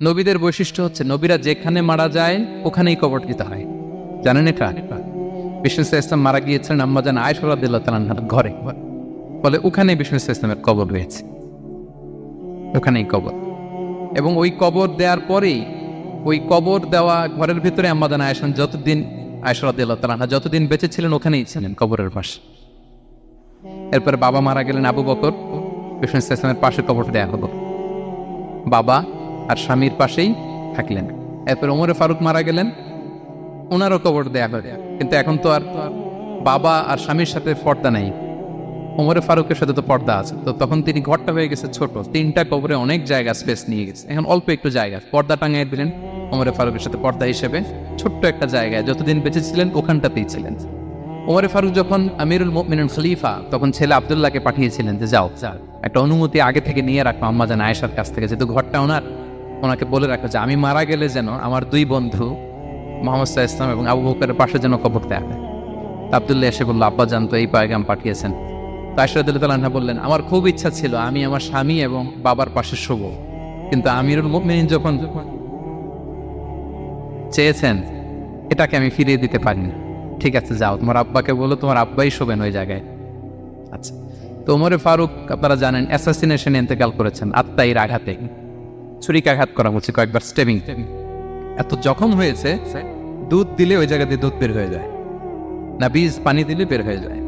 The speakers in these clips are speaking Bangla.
নবীদের বৈশিষ্ট্য হচ্ছে নবীরা যেখানে মারা যায় ওখানেই কবর দিতে হয়। জানেন এটা? বিষ্ণু ইসলাম মারা গিয়েছিলেন আম্মাজান আয়েশা রাদিয়াল্লাহু তাআলা আনহার ঘরে, বলে ওখানে বিষ্ণু ইসলামের কবর রয়েছে, ওখানেই কবর। এবং ওই কবর দেওয়ার পরেই ওই কবর দেওয়া ঘরের ভিতরে আম্মাজান আয়েশা যতদিন আয়েশা রাদিয়াল্লাহু তাআলা আনহা যতদিন বেঁচে ছিলেন ওখানেই ছিলেন কবরের পাশে। এরপরে বাবা মারা গেলেন আবু বকর, বিষ্ণু ইসলামের পাশে কবর দেয়া হলো, বাবা আর স্বামীর পাশেই থাকলেন। এরপর ওমরে ফারুক মারা গেলেন, ওনারও কবর দেয়া হলো। কিন্তু এখন তো আর বাবা আর স্বামীর সাথে পর্দা নাই, ওমরে ফারুকের সাথে তো পর্দা আছে। তো তখন তিনি ঘরটা হয়ে গেছে ছোট, 3টা কবরে অনেক জায়গা স্পেস নিয়ে গেছে, এখন অল্প একটু জায়গা পর্দা টাঙিয়ে দিলেন ওমরে ফারুকের সাথে পর্দা হিসেবে ছোট্ট একটা জায়গায়, যতদিন বেঁচে ছিলেন ওখানটাতেই ছিলেন। ওমরে ফারুক যখন আমিরুল মুমিনিন খলিফা, তখন ছেলে আব্দুল্লাহকে পাঠিয়েছিলেন যে যাও একটা অনুমতি আগে থেকে নিয়ে রাখো আম্মাজান আয়েশার কাছ থেকে, যেহেতু ঘরটা ওনাকে বলে রাখো যে আমি মারা গেলে যেন আমার 2 বন্ধু মুহাম্মদ সাল্লাল্লাহু আলাইহি ওয়াসাল্লাম এবং আবু বকরের পাশে যেন কবর দেয়া হয়। আব্দুল্লাহ এসে বলল, আব্বা জান তো এই পয়গাম পাঠিয়েছেন। তো আয়েশা রাদিয়াল্লাহু তাআলা আনহা বললেন, আমার খুব ইচ্ছা ছিল আমি আমার স্বামী এবং বাবার পাশে শুব, কিন্তু আমিরুল মুমিনিন যখন চেয়েছেন এটাকে আমি ফিরিয়ে দিতে পারি না। ঠিক আছে যাও, তোমার আব্বাকে বলো তোমার আব্বাই শোবেন ওই জায়গায়। আচ্ছা, তো ওমরে ফারুক আপনারা জানেন অ্যাসাসিনেশনে ইন্তেকাল করেছেন আত্মাইয়ের আঘাতে, ছুরিকাঘাত করা হচ্ছে কয়েকবার, স্টেবিং। এত জখম হয়েছে দুধ দিলে ওই জায়গা দিয়ে দুধ বের হয়ে যায় না, বীজ পানি দিলে বের হয়ে যায়।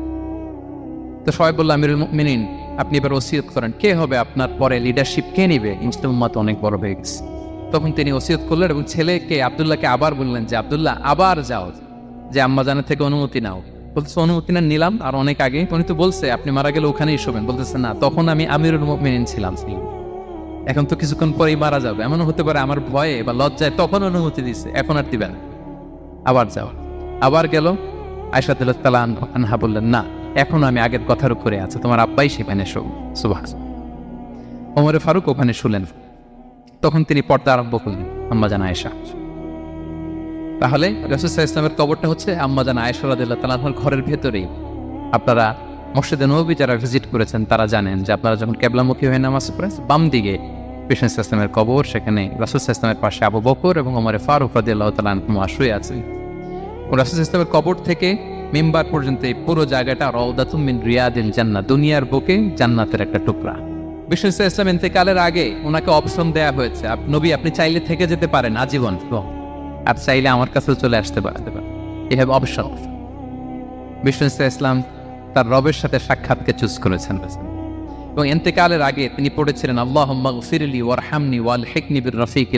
তো সবাই বলল আমিরুল মুমিনিন আপনি এবার ওসিয়ত করেন, কে হবে আপনার পরে লিডারশিপ, কে নিবে? মুসলিম উম্মাত অনেক বড় হয়ে গেছে। তখন তিনি ওসিয়ত করলেন এবং ছেলেকে আব্দুল্লাহকে আবার বললেন যে আব্দুল্লাহ আবার যাও, যে আম্মাজানের থেকে অনুমতি নাও। বলতেছে অনুমতি না নিলাম আর অনেক আগে, উনি তো বলছে আপনি মারা গেলে ওখানেই শোবেন। বলতেছে না, তখন আমি আমিরুল মুমিনিন ছিলাম, এখন তো কিছুক্ষণ পরেই মারা যাবে, এমনও হতে পারে আমার ভয়ে বা লজ্জায় তখন অনুমতি দিচ্ছে, এখন আর দিবেন, আবার যাও। আবার গেল, আয়েশা রাদিয়াল্লাহু তাআলা আনহা বললেন না, এখন আমি আগের কথার উপরে আছে, তোমার আব্বাই সেখানে শোক। সুবহানাল্লাহ। ওমরে ফারুক ওখানে শুলেন, তখন তিনি পর্দা আরম্ভ করলেন আম্মাজান আয়েশা। তাহলে রাসূল সাল্লাল্লাহু আলাইহি ওয়াসাল্লামের কবরটা হচ্ছে আম্মাজান আয়েশা রাদিয়াল্লাহু তাআলা আনহার ঘরের ভেতরেই। আপনারা মসজিদে নববী যারা ভিজিট করেছেন তারা জানেন যে আপনারা যখন কিবলামুখী হয়ে নামাজ পড়েন, বাম দিকে বিষ্ণু সাল্লাল্লাহু আলাইহি ওয়াসাল্লামের কবর, সেখানে রাসূল সাল্লাল্লাহু আলাইহি ওয়াসাল্লামের পাশে আবু বকর এবং ওমরে ফারুক রাদিয়াল্লাহু তাআলা আনহুমা শুয়ে আছেন। রাসূল সাল্লাল্লাহু আলাইহি ওয়াসাল্লামের কবর থেকে মিম্বার পর্যন্ত এই পুরো জায়গাটা রাউদাতুম মিন রিয়াদিল জান্নাহ, দুনিয়ার বুকে জান্নাতের একটা টুকরা। বিষ্ণু সাল্লাল্লাহু আলাইহি ওয়াসাল্লাম ইন্তেকালের আগে ওনাকে অপশন দেয়া হয়েছে, নবী আপনি চাইলে থেকে যেতে পারেন আজীবন, আর চাইলে আমার কাছেও চলে আসতে পারেন, এভাবে অপশন। বিষ্ণু সাল্লাল্লাহু আলাইহি ওয়াসাল্লাম তার রবের সাথে সাক্ষাৎকে চুজ করেছেন এবং ইন্তেকালের আগে তিনি পড়েছিলেন আল্লাহুম্মা গফিরলি ওয়ারহামনি ওয়ালহিকনি বির রফিকিল